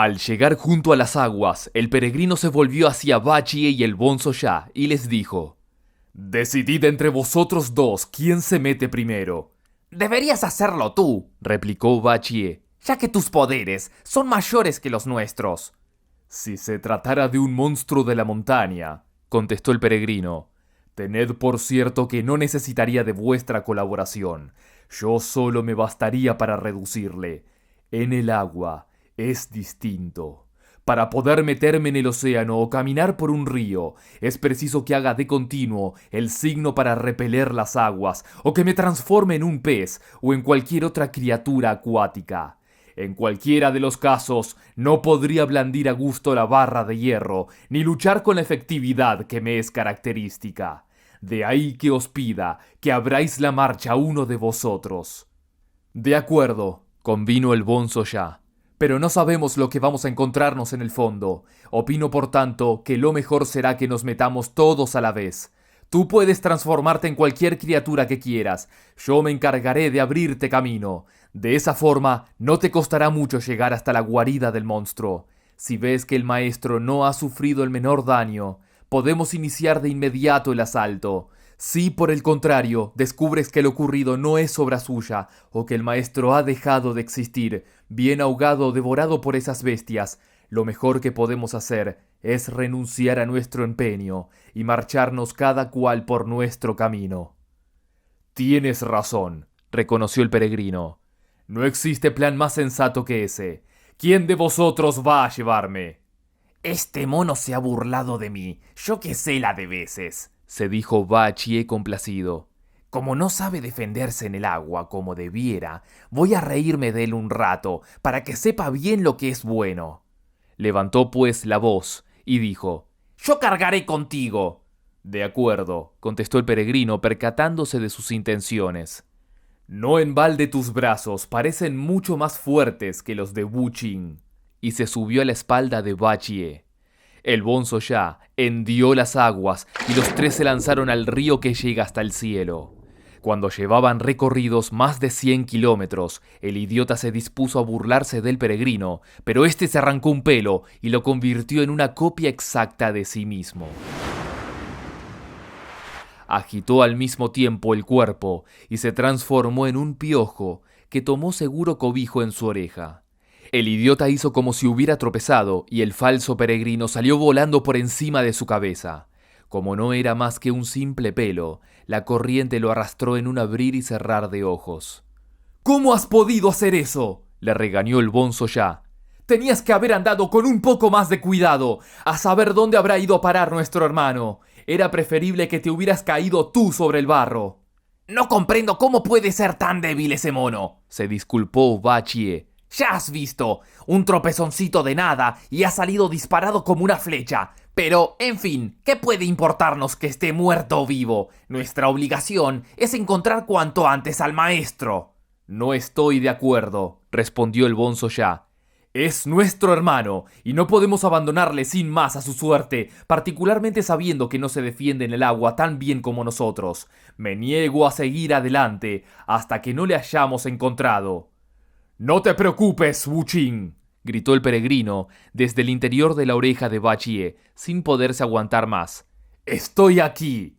Al llegar junto a las aguas, el peregrino se volvió hacia Bachie y el Bonzo-Ya y les dijo: «Decidid entre vosotros dos quién se mete primero». «Deberías hacerlo tú», replicó Bachie, «ya que tus poderes son mayores que los nuestros». «Si se tratara de un monstruo de la montaña», contestó el peregrino, «tened por cierto que no necesitaría de vuestra colaboración. Yo solo me bastaría para reducirle. En el agua es distinto. Para poder meterme en el océano o caminar por un río, es preciso que haga de continuo el signo para repeler las aguas, o que me transforme en un pez o en cualquier otra criatura acuática. En cualquiera de los casos, no podría blandir a gusto la barra de hierro, ni luchar con la efectividad que me es característica. De ahí que os pida que abráis la marcha a uno de vosotros». «De acuerdo», convino el Bonzo-Ya, «pero no sabemos lo que vamos a encontrarnos en el fondo. Opino, por tanto, que lo mejor será que nos metamos todos a la vez. Tú puedes transformarte en cualquier criatura que quieras. Yo me encargaré de abrirte camino. De esa forma, no te costará mucho llegar hasta la guarida del monstruo. Si ves que el maestro no ha sufrido el menor daño, podemos iniciar de inmediato el asalto. Si, por el contrario, descubres que lo ocurrido no es obra suya, o que el maestro ha dejado de existir, bien ahogado o devorado por esas bestias, lo mejor que podemos hacer es renunciar a nuestro empeño y marcharnos cada cual por nuestro camino». «Tienes razón», reconoció el peregrino. «No existe plan más sensato que ese. ¿Quién de vosotros va a llevarme?» «Este mono se ha burlado de mí, yo que sé la de veces», se dijo Bachie complacido. «Como no sabe defenderse en el agua como debiera, voy a reírme de él un rato, para que sepa bien lo que es bueno». Levantó pues la voz y dijo: «Yo cargaré contigo». «De acuerdo», contestó el peregrino, percatándose de sus intenciones. «No en balde tus brazos parecen mucho más fuertes que los de Wu Qing». Y se subió a la espalda de Bachie. El Bonzo-Ya hendió las aguas y los tres se lanzaron al río que llega hasta el cielo. Cuando llevaban recorridos más de 100 kilómetros, el idiota se dispuso a burlarse del peregrino, pero este se arrancó un pelo y lo convirtió en una copia exacta de sí mismo. Agitó al mismo tiempo el cuerpo y se transformó en un piojo que tomó seguro cobijo en su oreja. El idiota hizo como si hubiera tropezado y el falso peregrino salió volando por encima de su cabeza. Como no era más que un simple pelo, la corriente lo arrastró en un abrir y cerrar de ojos. «¿Cómo has podido hacer eso?», le regañó el Bonzo-Ya. «Tenías que haber andado con un poco más de cuidado, a saber dónde habrá ido a parar nuestro hermano. Era preferible que te hubieras caído tú sobre el barro». «No comprendo cómo puede ser tan débil ese mono», se disculpó Bachie. «Ya has visto, un tropezoncito de nada y ha salido disparado como una flecha. Pero, en fin, ¿qué puede importarnos que esté muerto o vivo? Nuestra obligación es encontrar cuanto antes al maestro». «No estoy de acuerdo», respondió el Bonzo-Ya. «Es nuestro hermano, y no podemos abandonarle sin más a su suerte, particularmente sabiendo que no se defiende en el agua tan bien como nosotros. Me niego a seguir adelante hasta que no le hayamos encontrado». «No te preocupes, Wu Qing», gritó el peregrino desde el interior de la oreja de Bachie, sin poderse aguantar más. «Estoy aquí».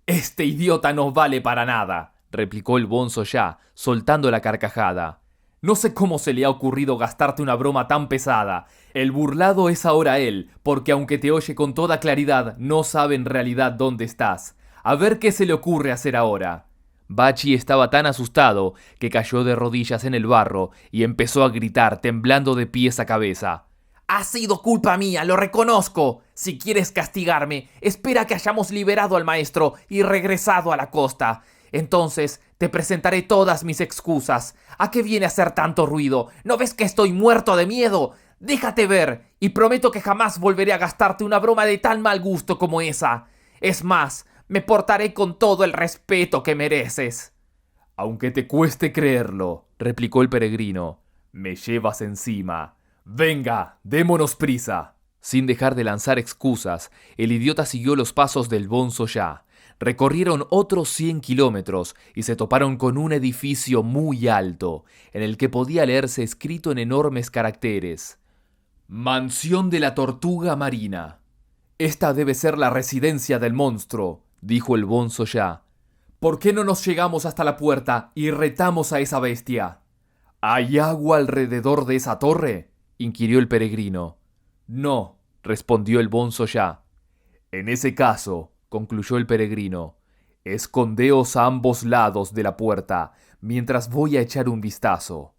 «Este idiota no vale para nada», replicó el Bonzo-Ya, soltando la carcajada. «No sé cómo se le ha ocurrido gastarte una broma tan pesada. El burlado es ahora él, porque aunque te oye con toda claridad, no sabe en realidad dónde estás. A ver qué se le ocurre hacer ahora». Bachie estaba tan asustado que cayó de rodillas en el barro y empezó a gritar, temblando de pies a cabeza. «Ha sido culpa mía, lo reconozco. Si quieres castigarme, espera que hayamos liberado al maestro y regresado a la costa. Entonces te presentaré todas mis excusas. ¿A qué viene a hacer tanto ruido? ¿No ves que estoy muerto de miedo? Déjate ver y prometo que jamás volveré a gastarte una broma de tan mal gusto como esa. Es más, me portaré con todo el respeto que mereces». «Aunque te cueste creerlo», replicó el peregrino, «me llevas encima. Venga, démonos prisa». Sin dejar de lanzar excusas, el idiota siguió los pasos del Bonzo-Ya. Recorrieron otros 100 kilómetros y se toparon con un edificio muy alto, en el que podía leerse escrito en enormes caracteres: Mansión de la tortuga marina. Esta debe ser la residencia del monstruo, dijo el bonzo ya. ¿Por qué no nos llegamos hasta la puerta y retamos a esa bestia? ¿Hay agua alrededor de esa torre?, inquirió el peregrino. No, respondió el bonzo ya. En ese caso, concluyó el peregrino, escondeos a ambos lados de la puerta mientras voy a echar un vistazo.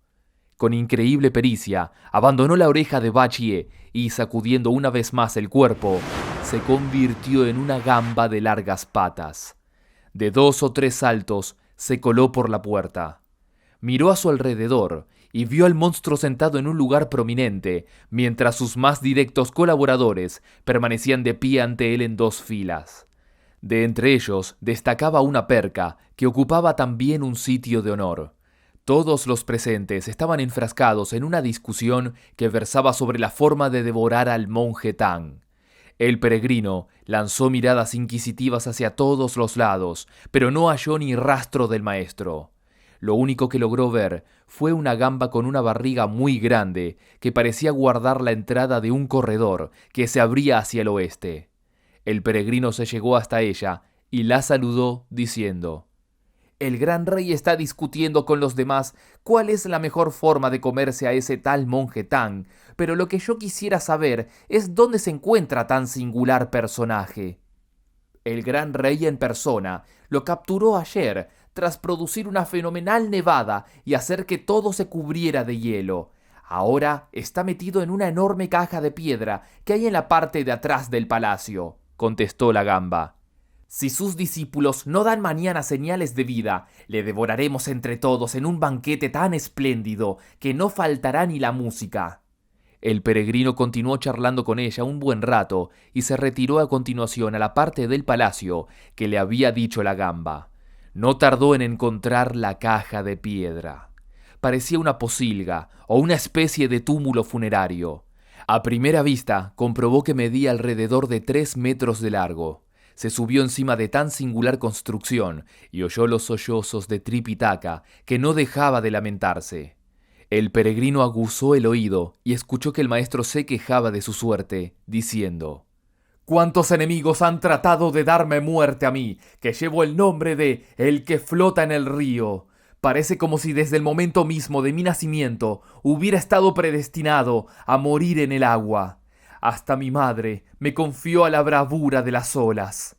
Con increíble pericia, abandonó la oreja de Bachie y, sacudiendo una vez más el cuerpo, se convirtió en una gamba de largas patas. De 2 o 3 saltos, se coló por la puerta. Miró a su alrededor y vio al monstruo sentado en un lugar prominente, mientras sus más directos colaboradores permanecían de pie ante él en 2 filas. De entre ellos destacaba una perca que ocupaba también un sitio de honor. Todos los presentes estaban enfrascados en una discusión que versaba sobre la forma de devorar al monje Tang. El peregrino lanzó miradas inquisitivas hacia todos los lados, pero no halló ni rastro del maestro. Lo único que logró ver fue una gamba con una barriga muy grande que parecía guardar la entrada de un corredor que se abría hacia el oeste. El peregrino se llegó hasta ella y la saludó diciendo: «El gran rey está discutiendo con los demás cuál es la mejor forma de comerse a ese tal monje Tang, pero lo que yo quisiera saber es dónde se encuentra tan singular personaje». El gran rey en persona lo capturó ayer tras producir una fenomenal nevada y hacer que todo se cubriera de hielo. Ahora está metido en una enorme caja de piedra que hay en la parte de atrás del palacio, contestó la gamba. Si sus discípulos no dan mañana señales de vida, le devoraremos entre todos en un banquete tan espléndido que no faltará ni la música. El peregrino continuó charlando con ella un buen rato y se retiró a continuación a la parte del palacio que le había dicho la gamba. No tardó en encontrar la caja de piedra. Parecía una posilga o una especie de túmulo funerario. A primera vista comprobó que medía alrededor de 3 metros de largo. Se subió encima de tan singular construcción y oyó los sollozos de Tripitaka, que no dejaba de lamentarse. El peregrino aguzó el oído y escuchó que el maestro se quejaba de su suerte, diciendo: «¿Cuántos enemigos han tratado de darme muerte a mí, que llevo el nombre de el que flota en el río? Parece como si desde el momento mismo de mi nacimiento hubiera estado predestinado a morir en el agua. Hasta mi madre me confió a la bravura de las olas.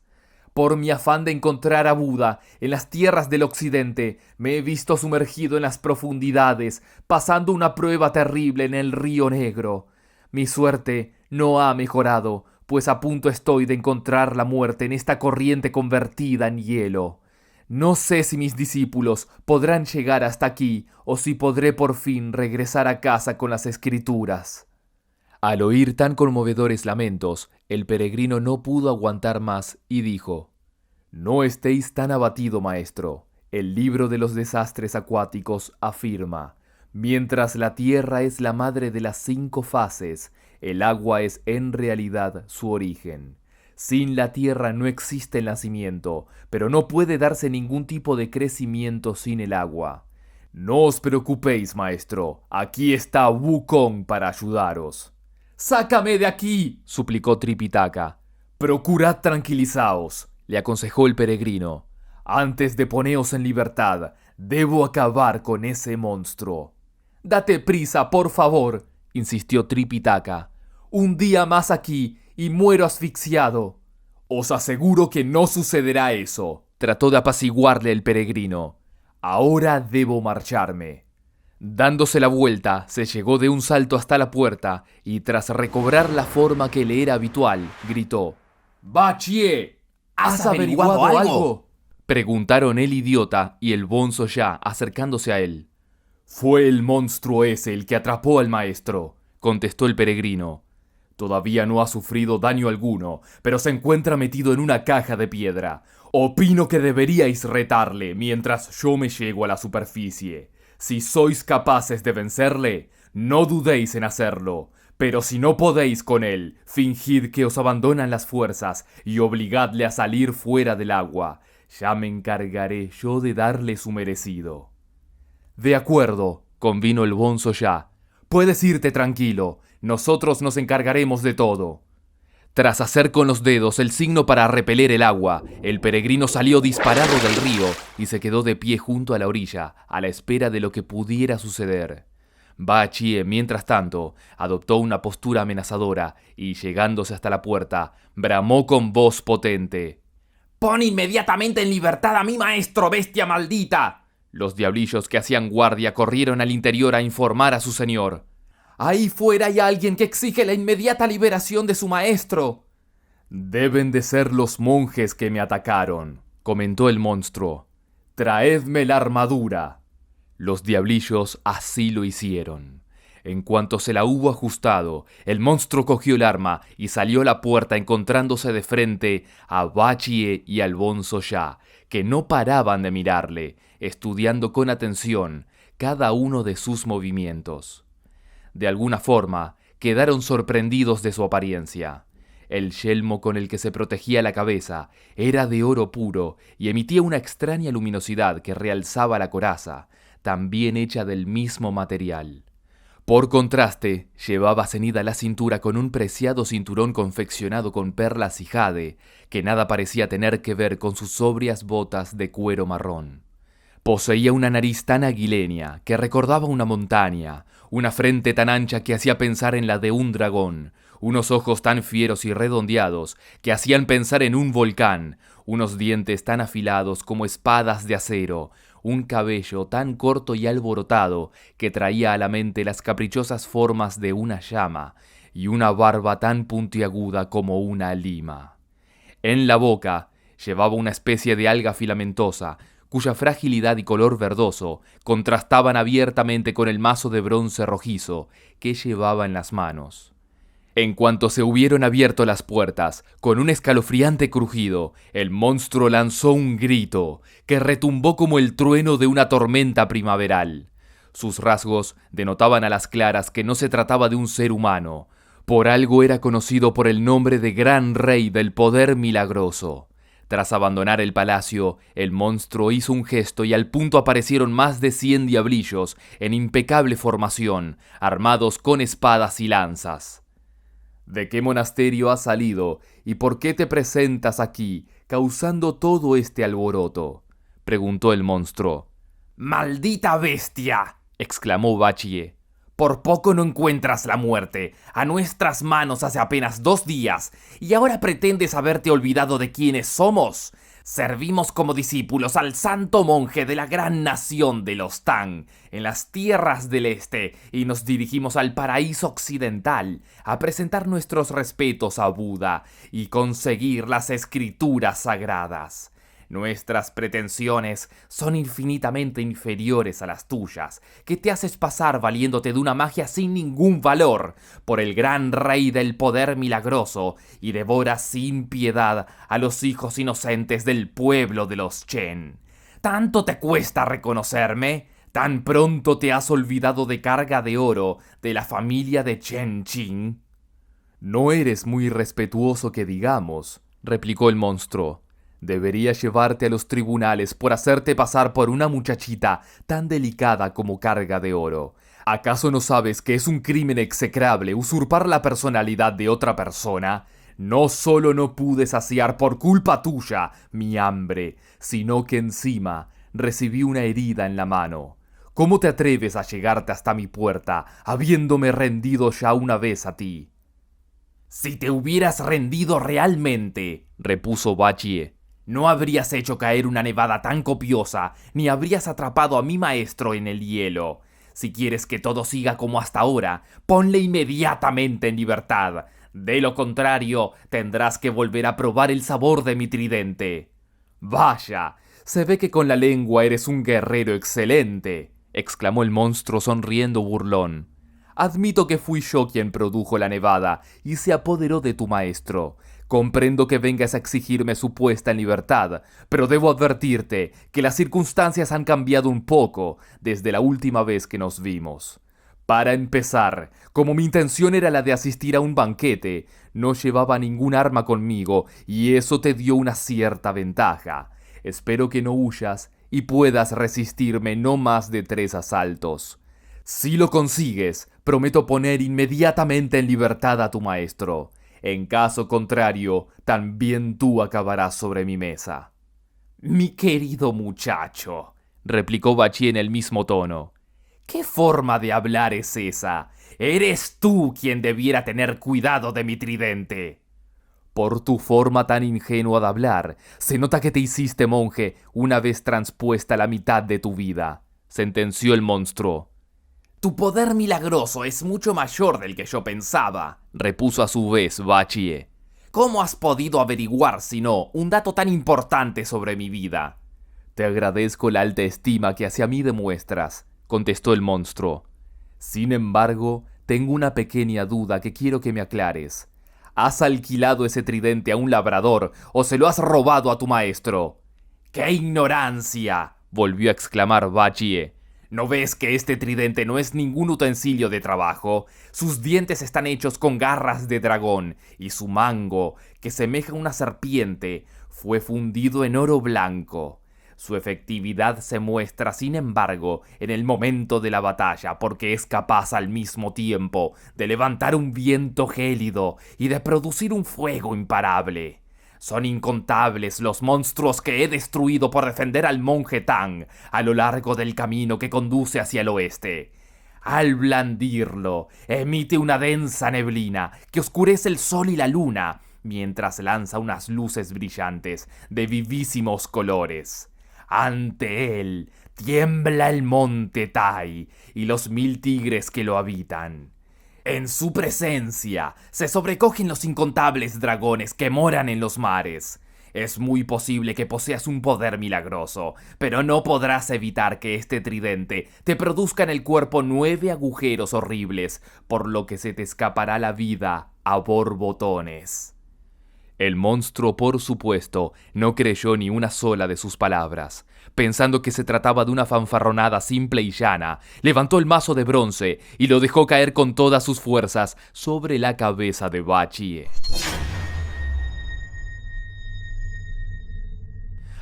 Por mi afán de encontrar a Buda en las tierras del occidente, me he visto sumergido en las profundidades, pasando una prueba terrible en el río Negro. Mi suerte no ha mejorado, pues a punto estoy de encontrar la muerte en esta corriente convertida en hielo. No sé si mis discípulos podrán llegar hasta aquí o si podré por fin regresar a casa con las escrituras». Al oír tan conmovedores lamentos, el peregrino no pudo aguantar más y dijo: «No estéis tan abatido, maestro. El libro de los desastres acuáticos afirma: mientras la tierra es la madre de las 5 fases, el agua es en realidad su origen. Sin la tierra no existe el nacimiento, pero no puede darse ningún tipo de crecimiento sin el agua. No os preocupéis, maestro. Aquí está Wukong para ayudaros». «¡Sácame de aquí!», suplicó Tripitaka. «Procurad tranquilizaos», le aconsejó el peregrino. «Antes de poneos en libertad, debo acabar con ese monstruo». «Date prisa, por favor», insistió Tripitaka. «Un día más aquí y muero asfixiado». «Os aseguro que no sucederá eso», trató de apaciguarle el peregrino. «Ahora debo marcharme». Dándose la vuelta, se llegó de un salto hasta la puerta y tras recobrar la forma que le era habitual, gritó: «¡Bachie! ¿Has averiguado algo?», preguntaron el idiota y el bonzo ya acercándose a él. «Fue el monstruo ese el que atrapó al maestro», contestó el peregrino. «Todavía no ha sufrido daño alguno, pero se encuentra metido en una caja de piedra. Opino que deberíais retarle mientras yo me llego a la superficie. Si sois capaces de vencerle, no dudéis en hacerlo. Pero si no podéis con él, fingid que os abandonan las fuerzas y obligadle a salir fuera del agua. Ya me encargaré yo de darle su merecido». «De acuerdo», convino el bonzo ya. «Puedes irte tranquilo. Nosotros nos encargaremos de todo. Tras hacer con los dedos el signo para repeler el agua, el peregrino salió disparado del río y se quedó de pie junto a la orilla, a la espera de lo que pudiera suceder. Bachie, mientras tanto, adoptó una postura amenazadora y, llegándose hasta la puerta, bramó con voz potente: ¡Pon inmediatamente en libertad a mi maestro, bestia maldita! Los diablillos que hacían guardia corrieron al interior a informar a su señor. Ahí fuera hay alguien que exige la inmediata liberación de su maestro. Deben de ser los monjes que me atacaron, comentó el monstruo. Traedme la armadura. Los diablillos así lo hicieron. En cuanto se la hubo ajustado, el monstruo cogió el arma y salió a la puerta, encontrándose de frente a Bachie y al Bonzo Ya, que no paraban de mirarle, estudiando con atención cada uno de sus movimientos. De alguna forma, quedaron sorprendidos de su apariencia. El yelmo con el que se protegía la cabeza era de oro puro y emitía una extraña luminosidad que realzaba la coraza, también hecha del mismo material. Por contraste, llevaba ceñida la cintura con un preciado cinturón confeccionado con perlas y jade, que nada parecía tener que ver con sus sobrias botas de cuero marrón. Poseía una nariz tan aguileña que recordaba una montaña, una frente tan ancha que hacía pensar en la de un dragón, unos ojos tan fieros y redondeados que hacían pensar en un volcán, unos dientes tan afilados como espadas de acero, un cabello tan corto y alborotado que traía a la mente las caprichosas formas de una llama, y una barba tan puntiaguda como una lima. En la boca llevaba una especie de alga filamentosa, cuya fragilidad y color verdoso contrastaban abiertamente con el mazo de bronce rojizo que llevaba en las manos. En cuanto se hubieron abierto las puertas, con un escalofriante crujido, el monstruo lanzó un grito que retumbó como el trueno de una tormenta primaveral. Sus rasgos denotaban a las claras que no se trataba de un ser humano. Por algo era conocido por el nombre de Gran Rey del Poder Milagroso. Tras abandonar el palacio, el monstruo hizo un gesto y al punto aparecieron más de 100 diablillos en impecable formación, armados con espadas y lanzas. ¿De qué monasterio has salido y por qué te presentas aquí, causando todo este alboroto?, preguntó el monstruo. ¡Maldita bestia!, exclamó Bachie. Por poco no encuentras la muerte, a nuestras manos hace apenas 2 días, y ahora pretendes haberte olvidado de quiénes somos. Servimos como discípulos al santo monje de la gran nación de los Tang, en las tierras del este, y nos dirigimos al paraíso occidental, a presentar nuestros respetos a Buda y conseguir las escrituras sagradas. Nuestras pretensiones son infinitamente inferiores a las tuyas, que te haces pasar valiéndote de una magia sin ningún valor por el gran rey del poder milagroso y devoras sin piedad a los hijos inocentes del pueblo de los Chen. ¿Tanto te cuesta reconocerme? ¿Tan pronto te has olvidado de carga de oro de la familia de Chen Qing? No eres muy respetuoso que digamos, replicó el monstruo. Debería llevarte a los tribunales por hacerte pasar por una muchachita tan delicada como carga de oro. ¿Acaso no sabes que es un crimen execrable usurpar la personalidad de otra persona? No solo no pude saciar por culpa tuya mi hambre, sino que encima recibí una herida en la mano. ¿Cómo te atreves a llegarte hasta mi puerta, habiéndome rendido ya una vez a ti? Si te hubieras rendido realmente, repuso Bachie, no habrías hecho caer una nevada tan copiosa, ni habrías atrapado a mi maestro en el hielo. Si quieres que todo siga como hasta ahora, ponle inmediatamente en libertad. De lo contrario, tendrás que volver a probar el sabor de mi tridente. Vaya, se ve que con la lengua eres un guerrero excelente, exclamó el monstruo sonriendo burlón. Admito que fui yo quien produjo la nevada y se apoderó de tu maestro. Comprendo que vengas a exigirme su puesta en libertad, pero debo advertirte que las circunstancias han cambiado un poco desde la última vez que nos vimos. Para empezar, como mi intención era la de asistir a un banquete, no llevaba ningún arma conmigo y eso te dio una cierta ventaja. Espero que no huyas y puedas resistirme no más de 3 asaltos. Si lo consigues, prometo poner inmediatamente en libertad a tu maestro. En caso contrario, también tú acabarás sobre mi mesa. Mi querido muchacho, replicó Bachie en el mismo tono. ¿Qué forma de hablar es esa? Eres tú quien debiera tener cuidado de mi tridente. Por tu forma tan ingenua de hablar, se nota que te hiciste monje una vez transpuesta la mitad de tu vida, sentenció el monstruo. Tu poder milagroso es mucho mayor del que yo pensaba, repuso a su vez Bachie. ¿Cómo has podido averiguar, si no, un dato tan importante sobre mi vida? Te agradezco la alta estima que hacia mí demuestras, contestó el monstruo. Sin embargo, tengo una pequeña duda que quiero que me aclares. ¿Has alquilado ese tridente a un labrador o se lo has robado a tu maestro? ¡Qué ignorancia!, volvió a exclamar Bachie. ¿No ves que este tridente no es ningún utensilio de trabajo? Sus dientes están hechos con garras de dragón y su mango, que semeja una serpiente, fue fundido en oro blanco. Su efectividad se muestra, sin embargo, en el momento de la batalla, porque es capaz al mismo tiempo de levantar un viento gélido y de producir un fuego imparable. Son incontables los monstruos que he destruido por defender al monje Tang a lo largo del camino que conduce hacia el oeste. Al blandirlo, emite una densa neblina que oscurece el sol y la luna, mientras lanza unas luces brillantes de vivísimos colores. Ante él tiembla el monte Tai y los 1000 tigres que lo habitan. En su presencia se sobrecogen los incontables dragones que moran en los mares. Es muy posible que poseas un poder milagroso, pero no podrás evitar que este tridente te produzca en el cuerpo 9 agujeros horribles, por lo que se te escapará la vida a borbotones. El monstruo, por supuesto, no creyó ni una sola de sus palabras. Pensando que se trataba de una fanfarronada simple y llana, levantó el mazo de bronce y lo dejó caer con todas sus fuerzas sobre la cabeza de Bachie.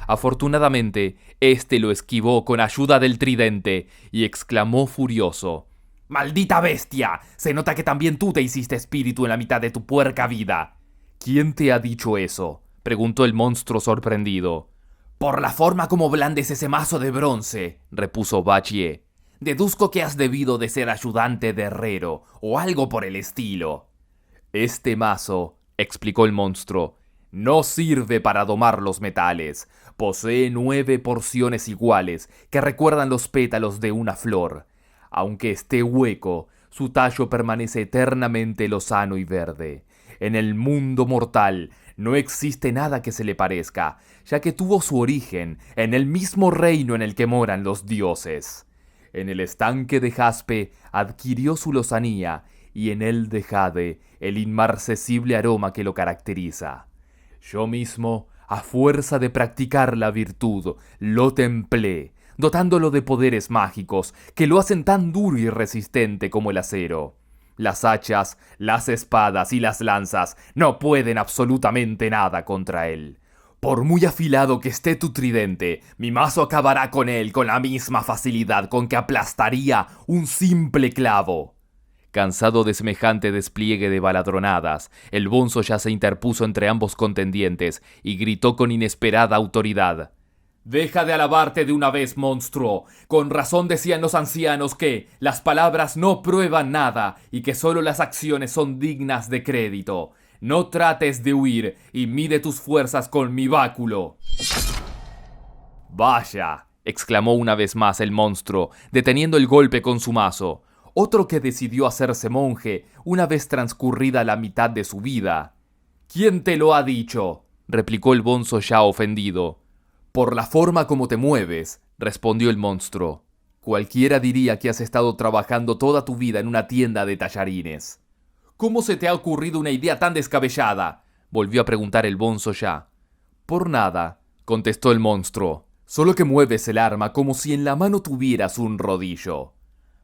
Afortunadamente, este lo esquivó con ayuda del tridente y exclamó furioso: ¡Maldita bestia! Se nota que también tú te hiciste espíritu en la mitad de tu puerca vida. ¿Quién te ha dicho eso?, preguntó el monstruo sorprendido. Por la forma como blandes ese mazo de bronce, repuso Bachie. Deduzco que has debido de ser ayudante de herrero o algo por el estilo. Este mazo, explicó el monstruo, no sirve para domar los metales. Posee 9 porciones iguales que recuerdan los pétalos de una flor. Aunque esté hueco, su tallo permanece eternamente lozano y verde. En el mundo mortal no existe nada que se le parezca, ya que tuvo su origen en el mismo reino en el que moran los dioses. En el estanque de jaspe adquirió su lozanía y en el de jade el inmarcesible aroma que lo caracteriza. Yo mismo, a fuerza de practicar la virtud, lo templé, dotándolo de poderes mágicos que lo hacen tan duro y resistente como el acero. Las hachas, las espadas y las lanzas no pueden absolutamente nada contra él. Por muy afilado que esté tu tridente, mi mazo acabará con él con la misma facilidad con que aplastaría un simple clavo. Cansado de semejante despliegue de baladronadas, el bonzo ya se interpuso entre ambos contendientes y gritó con inesperada autoridad: «Deja de alabarte de una vez, monstruo. Con razón decían los ancianos que las palabras no prueban nada y que solo las acciones son dignas de crédito. No trates de huir y mide tus fuerzas con mi báculo». «Vaya», exclamó una vez más el monstruo, deteniendo el golpe con su mazo. Otro que decidió hacerse monje una vez transcurrida la mitad de su vida. «¿Quién te lo ha dicho?», replicó el bonzo ya ofendido. «Por la forma como te mueves», respondió el monstruo. «Cualquiera diría que has estado trabajando toda tu vida en una tienda de tallarines». «¿Cómo se te ha ocurrido una idea tan descabellada?», volvió a preguntar el bonzo ya. «Por nada», contestó el monstruo. «Solo que mueves el arma como si en la mano tuvieras un rodillo».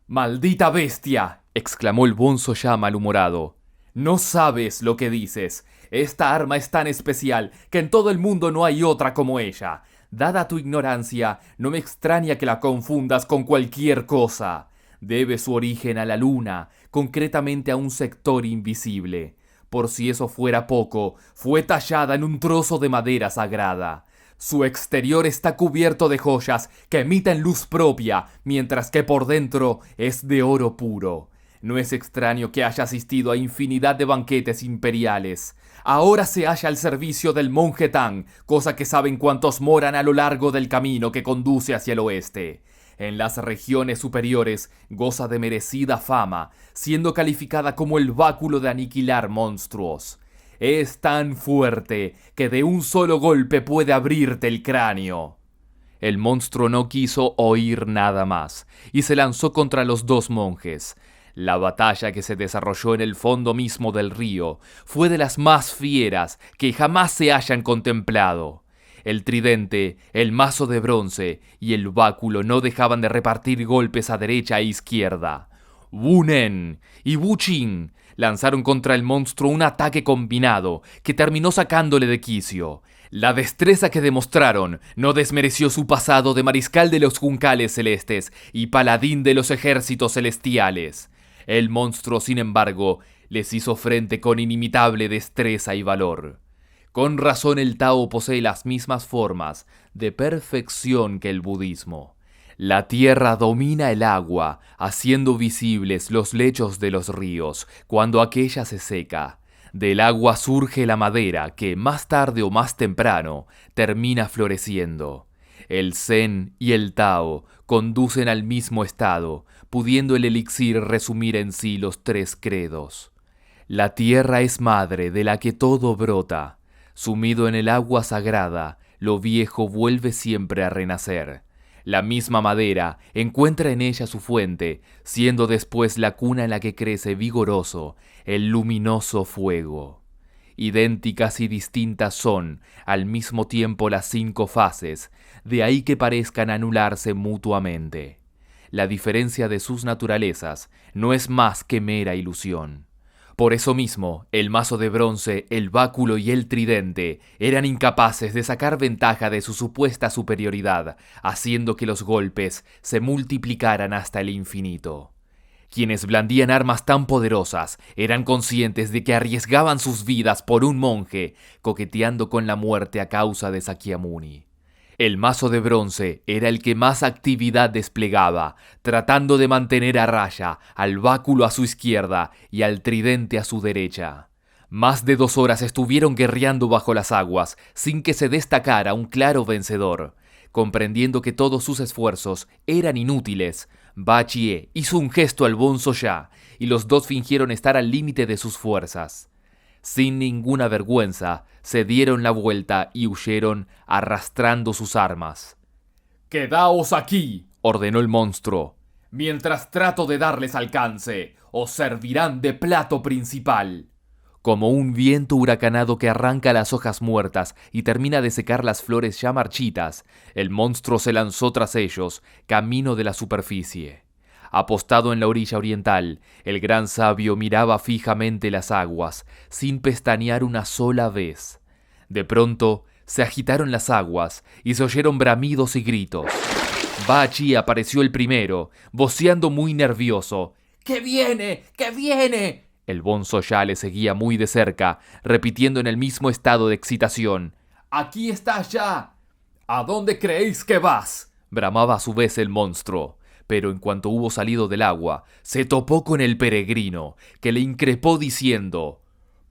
«¡Maldita bestia!», exclamó el bonzo ya malhumorado. «No sabes lo que dices. Esta arma es tan especial que en todo el mundo no hay otra como ella. Dada tu ignorancia, no me extraña que la confundas con cualquier cosa. Debe su origen a la luna, concretamente a un sector invisible. Por si eso fuera poco, fue tallada en un trozo de madera sagrada. Su exterior está cubierto de joyas que emiten luz propia, mientras que por dentro es de oro puro. No es extraño que haya asistido a infinidad de banquetes imperiales. Ahora se halla al servicio del monje Tang, cosa que saben cuantos moran a lo largo del camino que conduce hacia el oeste. En las regiones superiores goza de merecida fama, siendo calificada como el báculo de aniquilar monstruos. Es tan fuerte que de un solo golpe puede abrirte el cráneo. El monstruo no quiso oír nada más y se lanzó contra los dos monjes. La batalla que se desarrolló en el fondo mismo del río fue de las más fieras que jamás se hayan contemplado. El tridente, el mazo de bronce y el báculo no dejaban de repartir golpes a derecha e izquierda. Wu Nen y Wu Qing lanzaron contra el monstruo un ataque combinado que terminó sacándole de quicio. La destreza que demostraron no desmereció su pasado de mariscal de los juncales celestes y paladín de los ejércitos celestiales. El monstruo, sin embargo, les hizo frente con inimitable destreza y valor. Con razón el Tao posee las mismas formas de perfección que el budismo. La tierra domina el agua, haciendo visibles los lechos de los ríos cuando aquella se seca. Del agua surge la madera que, más tarde o más temprano, termina floreciendo. El Zen y el Tao conducen al mismo estado, pudiendo el elixir resumir en sí los tres credos. La tierra es madre de la que todo brota. Sumido en el agua sagrada, lo viejo vuelve siempre a renacer. La misma madera encuentra en ella su fuente, siendo después la cuna en la que crece vigoroso el luminoso fuego. Idénticas y distintas son, al mismo tiempo, las 5 fases, de ahí que parezcan anularse mutuamente. La diferencia de sus naturalezas no es más que mera ilusión. Por eso mismo, el mazo de bronce, el báculo y el tridente eran incapaces de sacar ventaja de su supuesta superioridad, haciendo que los golpes se multiplicaran hasta el infinito. Quienes blandían armas tan poderosas eran conscientes de que arriesgaban sus vidas por un monje, coqueteando con la muerte a causa de Sakyamuni. El mazo de bronce era el que más actividad desplegaba, tratando de mantener a raya al báculo a su izquierda y al tridente a su derecha. Más de 2 horas estuvieron guerreando bajo las aguas, sin que se destacara un claro vencedor. Comprendiendo que todos sus esfuerzos eran inútiles, Ba Chie hizo un gesto al Bonzo Ya, y los dos fingieron estar al límite de sus fuerzas. Sin ninguna vergüenza, se dieron la vuelta y huyeron arrastrando sus armas. «¡Quedaos aquí!», ordenó el monstruo. «Mientras trato de darles alcance, os servirán de plato principal». Como un viento huracanado que arranca las hojas muertas y termina de secar las flores ya marchitas, el monstruo se lanzó tras ellos, camino de la superficie. Apostado en la orilla oriental, el gran sabio miraba fijamente las aguas, sin pestañear una sola vez. De pronto, se agitaron las aguas y se oyeron bramidos y gritos. Ba Chi apareció el primero, voceando muy nervioso. «¡Que viene! ¡Que viene!». El Bonzo Ya le seguía muy de cerca, repitiendo en el mismo estado de excitación. «¡Aquí está ya! ¿A dónde creéis que vas?», bramaba a su vez el monstruo. Pero en cuanto hubo salido del agua, se topó con el peregrino, que le increpó diciendo: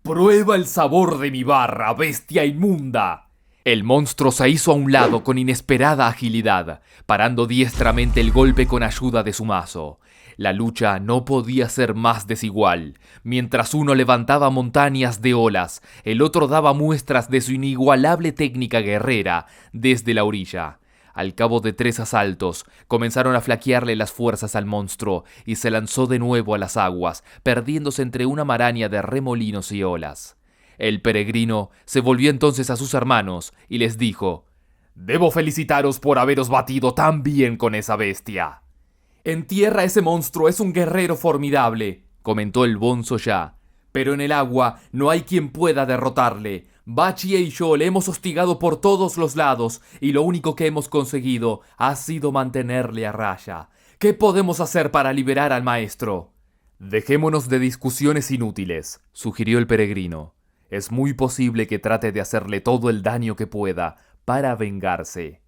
«¡Prueba el sabor de mi barra, bestia inmunda!». El monstruo se hizo a un lado con inesperada agilidad, parando diestramente el golpe con ayuda de su mazo. La lucha no podía ser más desigual. Mientras uno levantaba montañas de olas, el otro daba muestras de su inigualable técnica guerrera desde la orilla. Al cabo de 3 asaltos, comenzaron a flaquearle las fuerzas al monstruo y se lanzó de nuevo a las aguas, perdiéndose entre una maraña de remolinos y olas. El peregrino se volvió entonces a sus hermanos y les dijo: «Debo felicitaros por haberos batido tan bien con esa bestia». «En tierra ese monstruo es un guerrero formidable», comentó el Bonzo Ya. «pero en el agua no hay quien pueda derrotarle. Ba Chie y yo le hemos hostigado por todos los lados y lo único que hemos conseguido ha sido mantenerle a raya. ¿Qué podemos hacer para liberar al maestro? Dejémonos de discusiones inútiles, sugirió el peregrino. Es muy posible que trate de hacerle todo el daño que pueda para vengarse.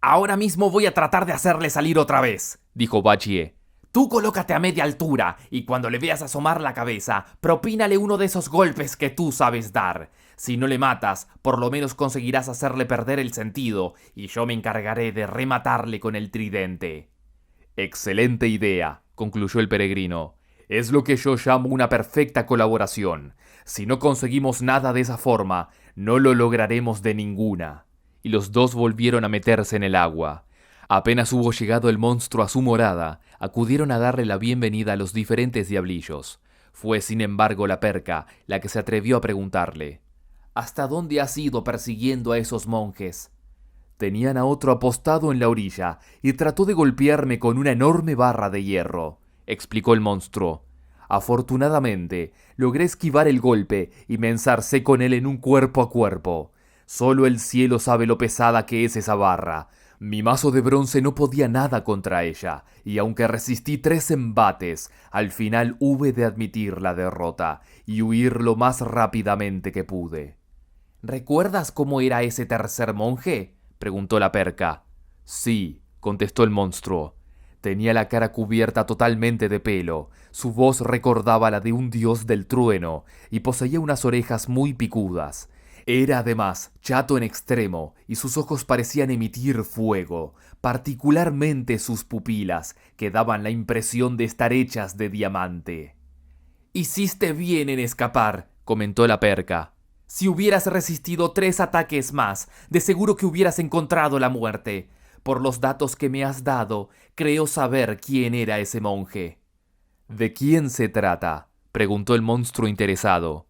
Ahora mismo voy a tratar de hacerle salir otra vez, dijo Bachie. Tú colócate a media altura y cuando le veas asomar la cabeza, propínale uno de esos golpes que tú sabes dar. Si no le matas, por lo menos conseguirás hacerle perder el sentido y yo me encargaré de rematarle con el tridente. Excelente idea, concluyó el peregrino. Es lo que yo llamo una perfecta colaboración. Si no conseguimos nada de esa forma, no lo lograremos de ninguna. Y los dos volvieron a meterse en el agua. Apenas hubo llegado el monstruo a su morada, acudieron a darle la bienvenida a los diferentes diablillos. Fue, sin embargo, la Perca la que se atrevió a preguntarle: ¿Hasta dónde has ido persiguiendo a esos monjes? Tenían a otro apostado en la orilla y trató de golpearme con una enorme barra de hierro, explicó el monstruo. Afortunadamente, logré esquivar el golpe y me enzarcé con él en un cuerpo a cuerpo. Solo el cielo sabe lo pesada que es esa barra. Mi mazo de bronce no podía nada contra ella, y aunque resistí 3 embates, al final hube de admitir la derrota y huir lo más rápidamente que pude. ¿Recuerdas cómo era ese tercer monje?, preguntó la Perca. Sí, contestó el monstruo. Tenía la cara cubierta totalmente de pelo, su voz recordaba la de un dios del trueno y poseía unas orejas muy picudas. Era además chato en extremo y sus ojos parecían emitir fuego, particularmente sus pupilas, que daban la impresión de estar hechas de diamante. «Hiciste bien en escapar», comentó la Perca. «Si hubieras resistido 3 ataques más, de seguro que hubieras encontrado la muerte. Por los datos que me has dado, creo saber quién era ese monje». «¿De quién se trata?», preguntó el monstruo interesado.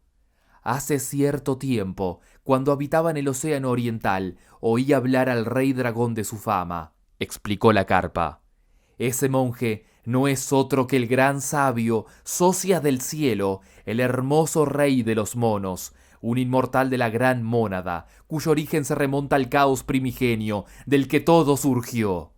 «Hace cierto tiempo, cuando habitaba en el océano oriental, oí hablar al rey dragón de su fama», explicó la Carpa. «Ese monje no es otro que el gran sabio, Socia del cielo, el hermoso rey de los monos, un inmortal de la gran mónada, cuyo origen se remonta al caos primigenio, del que todo surgió.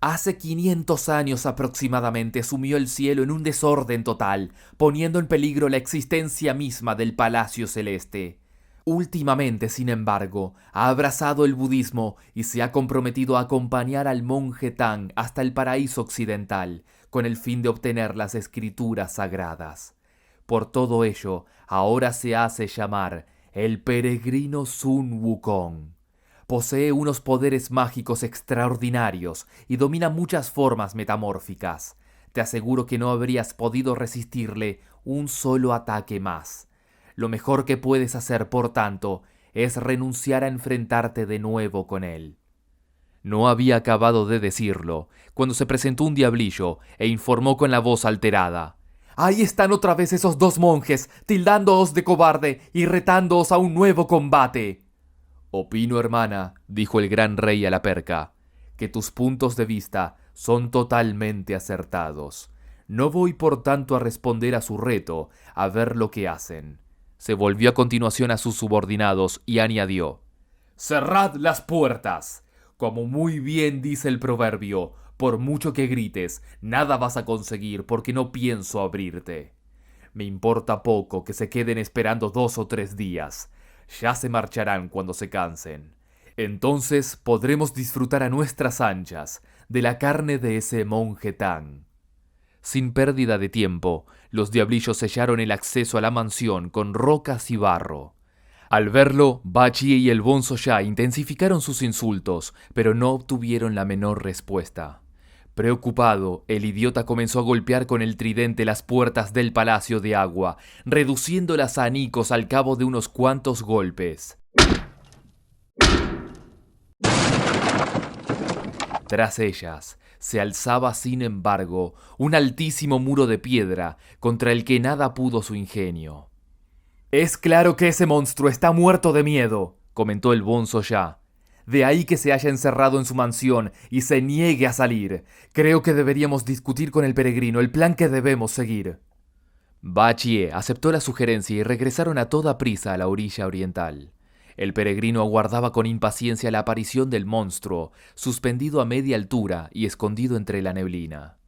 Hace 500 años aproximadamente sumió el cielo en un desorden total, poniendo en peligro la existencia misma del Palacio Celeste. Últimamente, sin embargo, ha abrazado el budismo y se ha comprometido a acompañar al monje Tang hasta el paraíso occidental, con el fin de obtener las escrituras sagradas. Por todo ello, ahora se hace llamar el peregrino Sun Wukong. Posee unos poderes mágicos extraordinarios y domina muchas formas metamórficas. Te aseguro que no habrías podido resistirle un solo ataque más. Lo mejor que puedes hacer, por tanto, es renunciar a enfrentarte de nuevo con él». No había acabado de decirlo cuando se presentó un diablillo e informó con la voz alterada: «Ahí están otra vez esos 2 monjes, tildándoos de cobarde y retándoos a un nuevo combate». «Opino, hermana», dijo el gran rey a la Perca, «que tus puntos de vista son totalmente acertados. No voy por tanto a responder a su reto, a ver lo que hacen». Se volvió a continuación a sus subordinados y añadió: «Cerrad las puertas. Como muy bien dice el proverbio, por mucho que grites, nada vas a conseguir porque no pienso abrirte. Me importa poco que se queden esperando 2 o 3 días. Ya se marcharán cuando se cansen. Entonces podremos disfrutar a nuestras anchas de la carne de ese monje Tang». Sin pérdida de tiempo, los diablillos sellaron el acceso a la mansión con rocas y barro. Al verlo, Bachie y el Bonzo Ya intensificaron sus insultos, pero no obtuvieron la menor respuesta. Preocupado, el idiota comenzó a golpear con el tridente las puertas del Palacio de Agua, reduciéndolas a anicos al cabo de unos cuantos golpes. Tras ellas se alzaba, sin embargo, un altísimo muro de piedra contra el que nada pudo su ingenio. «Es claro que ese monstruo está muerto de miedo», comentó el Bonzo Ya. «De ahí que se haya encerrado en su mansión y se niegue a salir. Creo que deberíamos discutir con el peregrino el plan que debemos seguir». Bachie aceptó la sugerencia y regresaron a toda prisa a la orilla oriental. El peregrino aguardaba con impaciencia la aparición del monstruo, suspendido a media altura y escondido entre la neblina.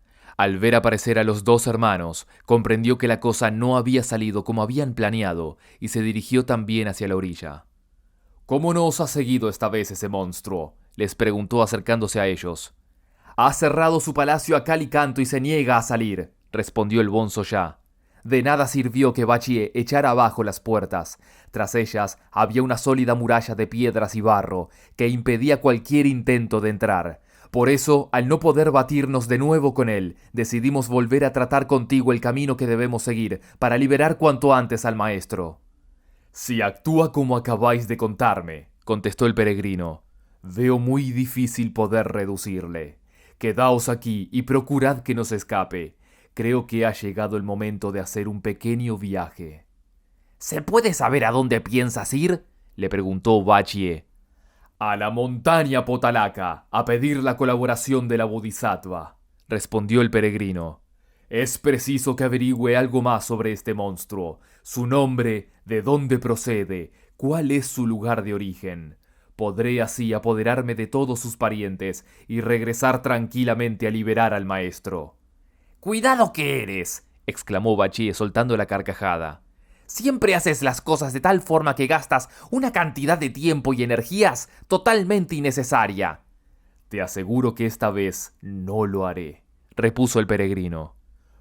Al ver aparecer a los dos hermanos, comprendió que la cosa no había salido como habían planeado y se dirigió también hacia la orilla. «¿Cómo no os ha seguido esta vez ese monstruo?», les preguntó acercándose a ellos. «Ha cerrado su palacio a cal y canto y se niega a salir», respondió el bonzo ya. De nada sirvió que Bachie echara abajo las puertas. Tras ellas había una sólida muralla de piedras y barro que impedía cualquier intento de entrar. Por eso, al no poder batirnos de nuevo con él, decidimos volver a tratar contigo el camino que debemos seguir para liberar cuanto antes al maestro. «Si actúa como acabáis de contarme», contestó el peregrino, «veo muy difícil poder reducirle. Quedaos aquí y procurad que no se escape. Creo que ha llegado el momento de hacer un pequeño viaje». ¿Se puede saber a dónde piensas ir?, le preguntó Bachie. «A la montaña Potalaca, a pedir la colaboración de la Bodhisattva», respondió el peregrino. «Es preciso que averigüe algo más sobre este monstruo, su nombre, de dónde procede, cuál es su lugar de origen. Podré así apoderarme de todos sus parientes y regresar tranquilamente a liberar al maestro». «¡Cuidado que eres!», exclamó Bachie soltando la carcajada. «Siempre haces las cosas de tal forma que gastas una cantidad de tiempo y energías totalmente innecesaria». «Te aseguro que esta vez no lo haré», repuso el peregrino.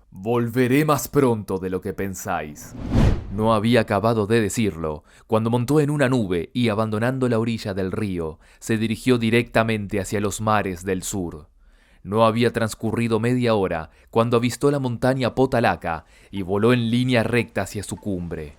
«Volveré más pronto de lo que pensáis». No había acabado de decirlo, cuando montó en una nube y, abandonando la orilla del río, se dirigió directamente hacia los mares del sur. No había transcurrido media hora cuando avistó la montaña Potalaca y voló en línea recta hacia su cumbre.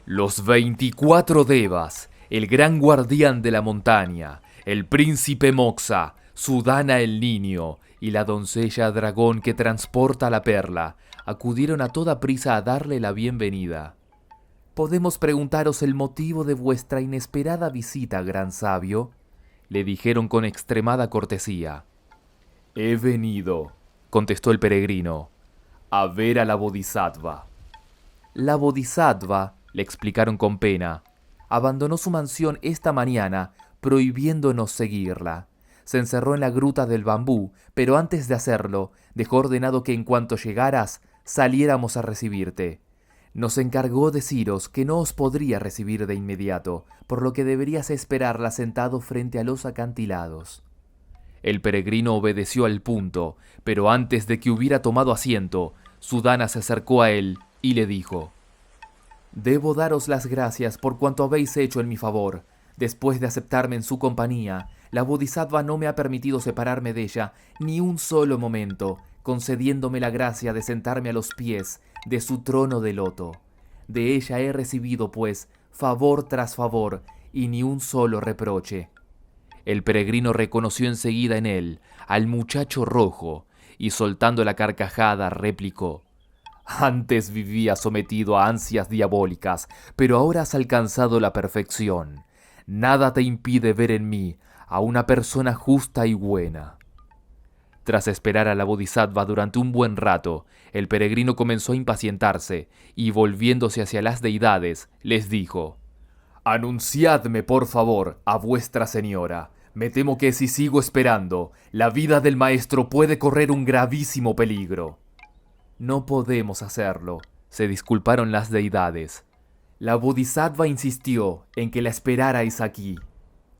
Los 24 devas, el gran guardián de la montaña, el príncipe Moxa, Sudana el niño y la doncella dragón que transporta la perla, acudieron a toda prisa a darle la bienvenida. «¿Podemos preguntaros el motivo de vuestra inesperada visita, gran sabio?», le dijeron con extremada cortesía. «He venido», contestó el peregrino, «a ver a la Bodhisattva». «La Bodhisattva», le explicaron con pena, «abandonó su mansión esta mañana, prohibiéndonos seguirla. Se encerró en la gruta del bambú, pero antes de hacerlo, dejó ordenado que en cuanto llegaras, saliéramos a recibirte. Nos encargó deciros que no os podría recibir de inmediato, por lo que deberías esperarla sentado frente a los acantilados». El peregrino obedeció al punto, pero antes de que hubiera tomado asiento, Sudana se acercó a él y le dijo: «Debo daros las gracias por cuanto habéis hecho en mi favor. Después de aceptarme en su compañía, la Bodhisattva no me ha permitido separarme de ella ni un solo momento, concediéndome la gracia de sentarme a los pies de su trono de loto. De ella he recibido, pues, favor tras favor y ni un solo reproche». El peregrino reconoció enseguida en él al muchacho rojo y, soltando la carcajada, replicó: «Antes vivía sometido a ansias diabólicas, pero ahora has alcanzado la perfección. Nada te impide ver en mí a una persona justa y buena». Tras esperar a la Bodhisattva durante un buen rato, el peregrino comenzó a impacientarse y, volviéndose hacia las deidades, les dijo: «Anunciadme, por favor, a vuestra señora. Me temo que si sigo esperando, la vida del maestro puede correr un gravísimo peligro». «No podemos hacerlo», se disculparon las deidades. «La Bodhisattva insistió en que la esperarais aquí».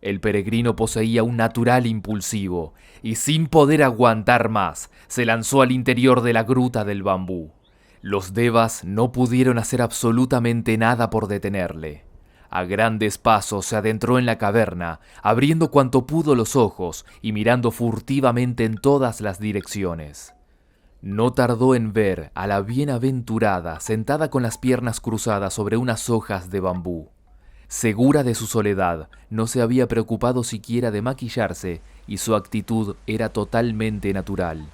El peregrino poseía un natural impulsivo y, sin poder aguantar más, se lanzó al interior de la gruta del bambú. Los devas no pudieron hacer absolutamente nada por detenerle. A grandes pasos se adentró en la caverna, abriendo cuanto pudo los ojos y mirando furtivamente en todas las direcciones. No tardó en ver a la bienaventurada sentada con las piernas cruzadas sobre unas hojas de bambú. Segura de su soledad, no se había preocupado siquiera de maquillarse y su actitud era totalmente natural.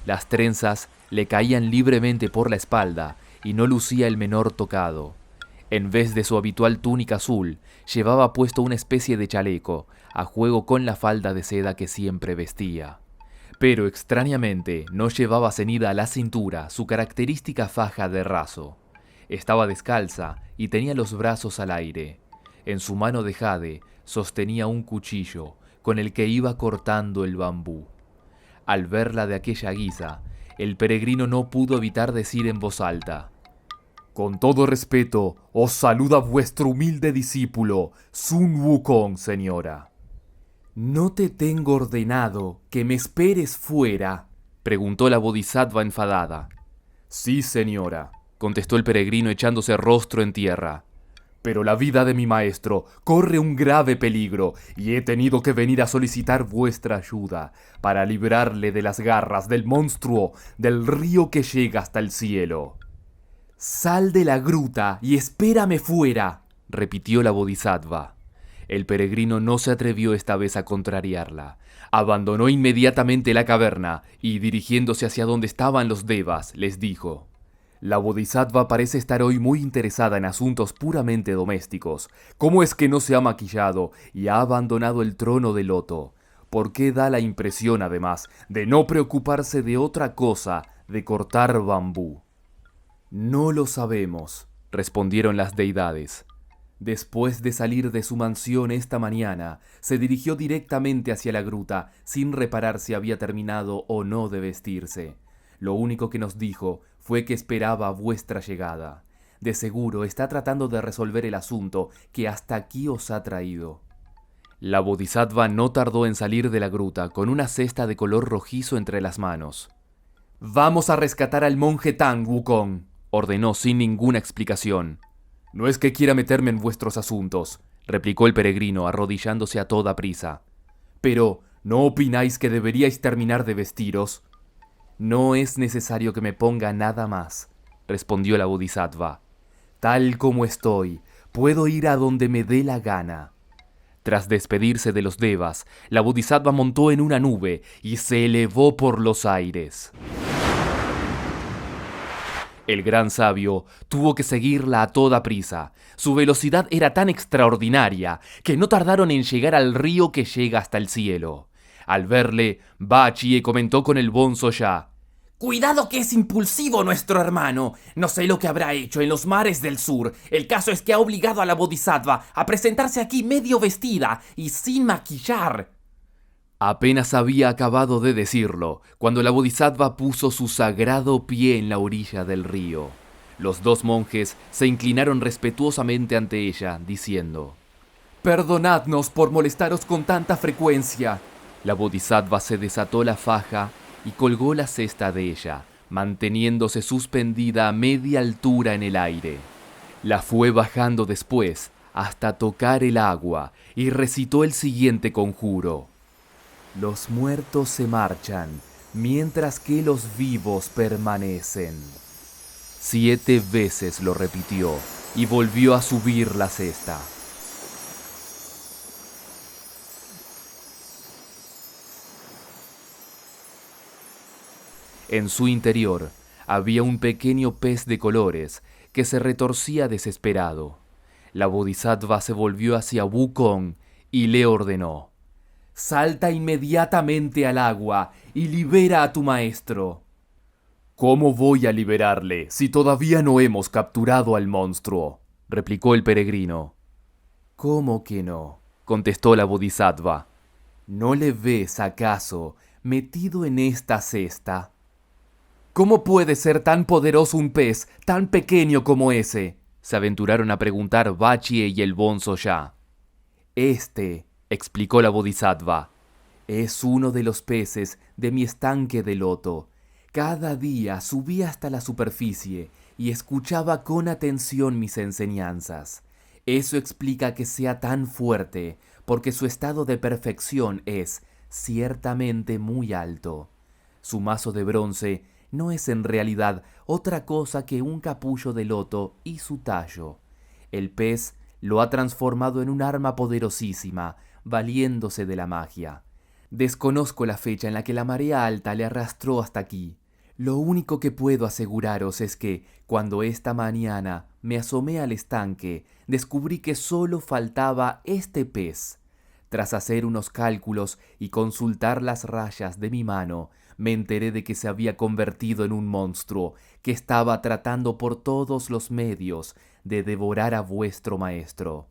Las trenzas le caían libremente por la espalda y no lucía el menor tocado. En vez de su habitual túnica azul, llevaba puesto una especie de chaleco, a juego con la falda de seda que siempre vestía. Pero extrañamente no llevaba ceñida a la cintura su característica faja de raso. Estaba descalza y tenía los brazos al aire. En su mano de jade sostenía un cuchillo con el que iba cortando el bambú. Al verla de aquella guisa, El peregrino no pudo evitar decir en voz alta: «Con todo respeto, os saluda vuestro humilde discípulo, Sun Wukong, señora». «¿No te tengo ordenado que me esperes fuera?», preguntó la bodhisattva enfadada. «Sí, señora», contestó el peregrino echándose rostro en tierra. «Pero la vida de mi maestro corre un grave peligro y he tenido que venir a solicitar vuestra ayuda para librarle de las garras del monstruo del río que llega hasta el cielo». «Sal de la gruta y espérame fuera», repitió la bodhisattva. El peregrino no se atrevió esta vez a contrariarla. Abandonó inmediatamente la caverna y, dirigiéndose hacia donde estaban los devas, les dijo: «La bodhisattva parece estar hoy muy interesada en asuntos puramente domésticos. ¿Cómo es que no se ha maquillado y ha abandonado el trono de loto? ¿Por qué da la impresión, además, de no preocuparse de otra cosa, de cortar bambú?» «No lo sabemos», respondieron las deidades. Después de salir de su mansión esta mañana, se dirigió directamente hacia la gruta, sin reparar si había terminado o no de vestirse. Lo único que nos dijo fue que esperaba vuestra llegada. De seguro está tratando de resolver el asunto que hasta aquí os ha traído». La bodhisattva no tardó en salir de la gruta con una cesta de color rojizo entre las manos. «Vamos a rescatar al monje Tang, Wukong», ordenó sin ninguna explicación. «No es que quiera meterme en vuestros asuntos», replicó el peregrino arrodillándose a toda prisa. «Pero, ¿no opináis que deberíais terminar de vestiros?» «No es necesario que me ponga nada más», respondió la bodhisattva. «Tal como estoy, puedo ir a donde me dé la gana». Tras despedirse de los devas, la bodhisattva montó en una nube y se elevó por los aires. El gran sabio tuvo que seguirla a toda prisa. Su velocidad era tan extraordinaria que no tardaron en llegar al río que llega hasta el cielo. Al verle, Bachie comentó con el bonzo ya: «Cuidado que es impulsivo nuestro hermano. No sé lo que habrá hecho en los mares del sur. El caso es que ha obligado a la bodhisattva a presentarse aquí medio vestida y sin maquillar». Apenas había acabado de decirlo, cuando la bodhisattva puso su sagrado pie en la orilla del río. Los dos monjes se inclinaron respetuosamente ante ella, diciendo: «Perdonadnos por molestaros con tanta frecuencia». La bodhisattva se desató la faja y colgó la cesta de ella, manteniéndose suspendida a media altura en el aire. La fue bajando después hasta tocar el agua y recitó el siguiente conjuro: «Los muertos se marchan, mientras que los vivos permanecen». 7 veces lo repitió y volvió a subir la cesta. En su interior había un pequeño pez de colores que se retorcía desesperado. La bodhisattva se volvió hacia Wukong y le ordenó: «Salta inmediatamente al agua y libera a tu maestro». «¿Cómo voy a liberarle si todavía no hemos capturado al monstruo?», replicó el peregrino. «¿Cómo que no?», contestó la bodhisattva. «¿No le ves, acaso, metido en esta cesta?». «¿Cómo puede ser tan poderoso un pez tan pequeño como ese?», se aventuraron a preguntar Bachie y el bonzo ya. «Este», explicó la bodhisattva, «es uno de los peces de mi estanque de loto. Cada día subía hasta la superficie y escuchaba con atención mis enseñanzas. Eso explica que sea tan fuerte, porque su estado de perfección es, ciertamente, muy alto. Su mazo de bronce no es en realidad otra cosa que un capullo de loto y su tallo. El pez lo ha transformado en un arma poderosísima, valiéndose de la magia. Desconozco la fecha en la que la marea alta le arrastró hasta aquí. Lo único que puedo aseguraros es que, cuando esta mañana me asomé al estanque, descubrí que solo faltaba este pez. Tras hacer unos cálculos y consultar las rayas de mi mano, me enteré de que se había convertido en un monstruo que estaba tratando por todos los medios de devorar a vuestro maestro.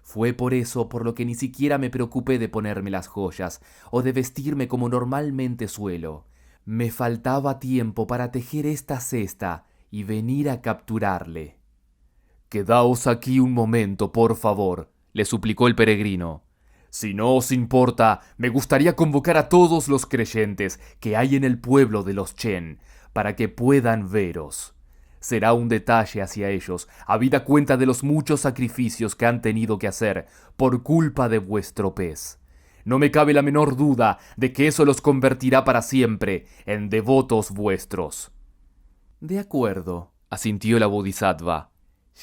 Fue por eso por lo que ni siquiera me preocupé de ponerme las joyas o de vestirme como normalmente suelo. Me faltaba tiempo para tejer esta cesta y venir a capturarle. Quedaos aquí un momento, por favor, le suplicó el peregrino. Si no os importa, me gustaría convocar a todos los creyentes que hay en el pueblo de los Chen, para que puedan veros. Será un detalle hacia ellos, habida cuenta de los muchos sacrificios que han tenido que hacer por culpa de vuestro pez. No me cabe la menor duda de que eso los convertirá para siempre en devotos vuestros. De acuerdo, asintió la Bodhisattva.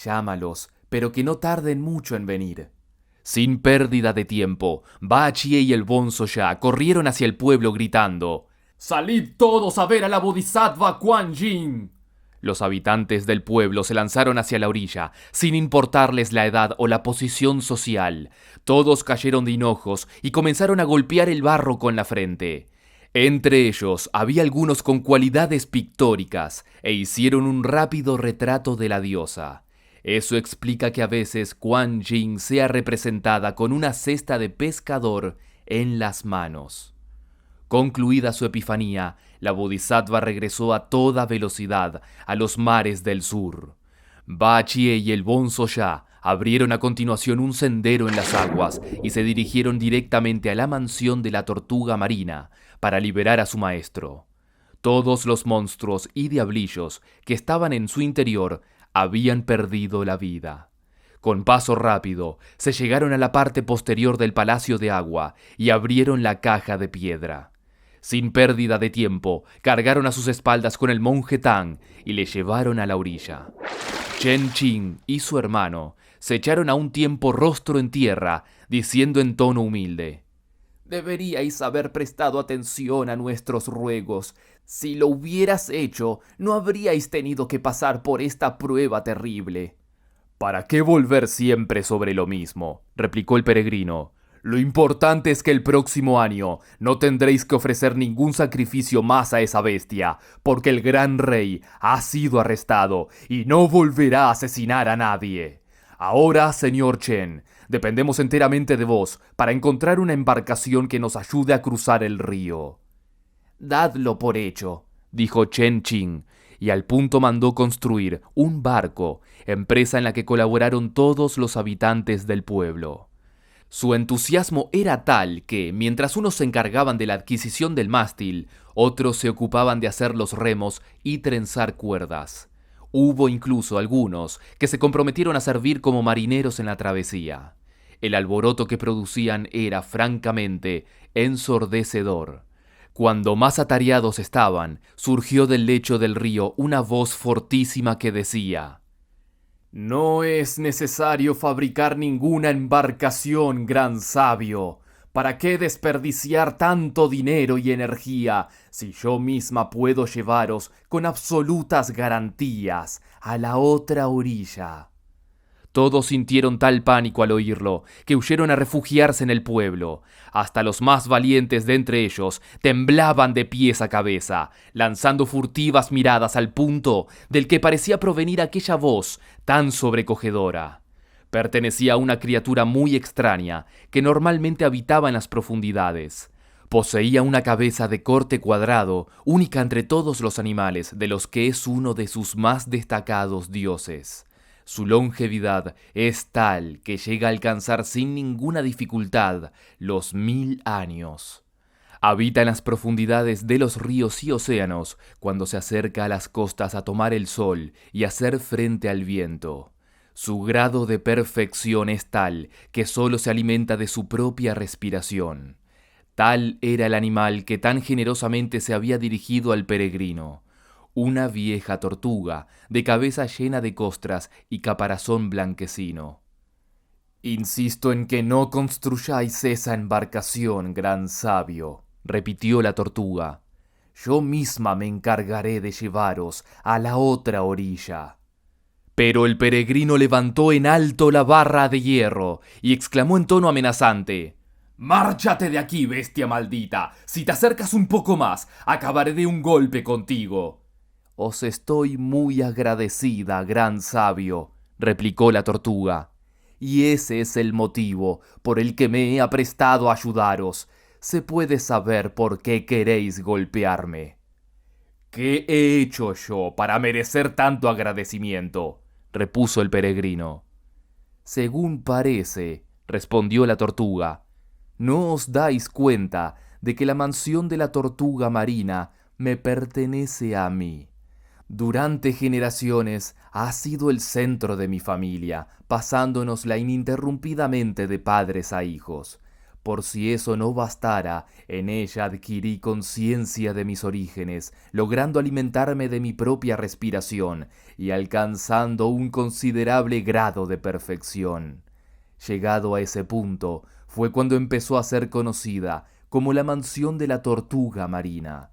Llámalos, pero que no tarden mucho en venir. Sin pérdida de tiempo, Ba Chie y el bonzo ya corrieron hacia el pueblo gritando: ¡Salid todos a ver a la Bodhisattva Kuan Yin! Los habitantes del pueblo se lanzaron hacia la orilla, sin importarles la edad o la posición social. Todos cayeron de hinojos y comenzaron a golpear el barro con la frente. Entre ellos había algunos con cualidades pictóricas e hicieron un rápido retrato de la diosa. Eso explica que a veces Kuan Yin sea representada con una cesta de pescador en las manos. Concluida su epifanía, la Bodhisattva regresó a toda velocidad a los mares del sur. Ba Chie y el bonzo ya abrieron a continuación un sendero en las aguas y se dirigieron directamente a la mansión de la tortuga marina para liberar a su maestro. Todos los monstruos y diablillos que estaban en su interior habían perdido la vida. Con paso rápido, se llegaron a la parte posterior del palacio de agua y abrieron la caja de piedra. Sin pérdida de tiempo, cargaron a sus espaldas con el monje Tang y le llevaron a la orilla. Chen Qing y su hermano se echaron a un tiempo rostro en tierra, diciendo en tono humilde: Deberíais haber prestado atención a nuestros ruegos. Si lo hubieras hecho, no habríais tenido que pasar por esta prueba terrible. ¿Para qué volver siempre sobre lo mismo?, replicó el peregrino. Lo importante es que el próximo año no tendréis que ofrecer ningún sacrificio más a esa bestia, porque el gran rey ha sido arrestado y no volverá a asesinar a nadie. Ahora, señor Chen, dependemos enteramente de vos para encontrar una embarcación que nos ayude a cruzar el río. Dadlo por hecho, dijo Chen Qing, y al punto mandó construir un barco, empresa en la que colaboraron todos los habitantes del pueblo. Su entusiasmo era tal que, mientras unos se encargaban de la adquisición del mástil, otros se ocupaban de hacer los remos y trenzar cuerdas. Hubo incluso algunos que se comprometieron a servir como marineros en la travesía. El alboroto que producían era, francamente, ensordecedor. Cuando más atareados estaban, surgió del lecho del río una voz fortísima que decía: «No es necesario fabricar ninguna embarcación, gran sabio. ¿Para qué desperdiciar tanto dinero y energía si yo misma puedo llevaros con absolutas garantías a la otra orilla?» Todos sintieron tal pánico al oírlo, que huyeron a refugiarse en el pueblo. Hasta los más valientes de entre ellos temblaban de pies a cabeza, lanzando furtivas miradas al punto del que parecía provenir aquella voz tan sobrecogedora. Pertenecía a una criatura muy extraña, que normalmente habitaba en las profundidades. Poseía una cabeza de corte cuadrado, única entre todos los animales, de los que es uno de sus más destacados dioses. Su longevidad es tal que llega a alcanzar sin ninguna dificultad los 1000 años. Habita en las profundidades de los ríos y océanos cuando se acerca a las costas a tomar el sol y hacer frente al viento. Su grado de perfección es tal que solo se alimenta de su propia respiración. Tal era el animal que tan generosamente se había dirigido al peregrino. Una vieja tortuga, de cabeza llena de costras y caparazón blanquecino. «Insisto en que no construyáis esa embarcación, gran sabio», repitió la tortuga. «Yo misma me encargaré de llevaros a la otra orilla». Pero el peregrino levantó en alto la barra de hierro y exclamó en tono amenazante: «¡Márchate de aquí, bestia maldita! Si te acercas un poco más, acabaré de un golpe contigo». «Os estoy muy agradecida, gran sabio», replicó la tortuga, «y ese es el motivo por el que me he aprestado a ayudaros. ¿Se puede saber por qué queréis golpearme?» ¿Qué he hecho yo para merecer tanto agradecimiento?, repuso el peregrino. Según parece, respondió la tortuga, no os dais cuenta de que la mansión de la tortuga marina me pertenece a mí. Durante generaciones ha sido el centro de mi familia, pasándonosla ininterrumpidamente de padres a hijos. Por si eso no bastara, en ella adquirí conciencia de mis orígenes, logrando alimentarme de mi propia respiración y alcanzando un considerable grado de perfección. Llegado a ese punto, fue cuando empezó a ser conocida como la mansión de la tortuga marina.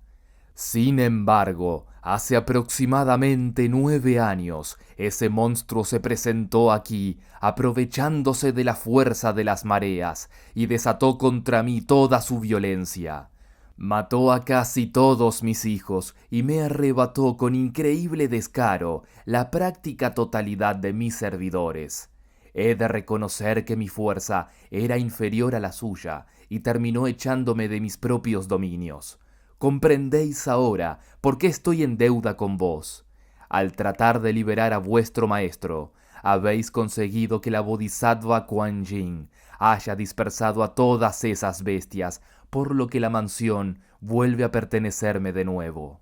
Sin embargo, hace aproximadamente 9 años, ese monstruo se presentó aquí, aprovechándose de la fuerza de las mareas, y desató contra mí toda su violencia. Mató a casi todos mis hijos y me arrebató con increíble descaro la práctica totalidad de mis servidores. He de reconocer que mi fuerza era inferior a la suya y terminó echándome de mis propios dominios. Comprendéis ahora por qué estoy en deuda con vos. Al tratar de liberar a vuestro maestro, habéis conseguido que la Bodhisattva Kuan Yin haya dispersado a todas esas bestias, por lo que la mansión vuelve a pertenecerme de nuevo.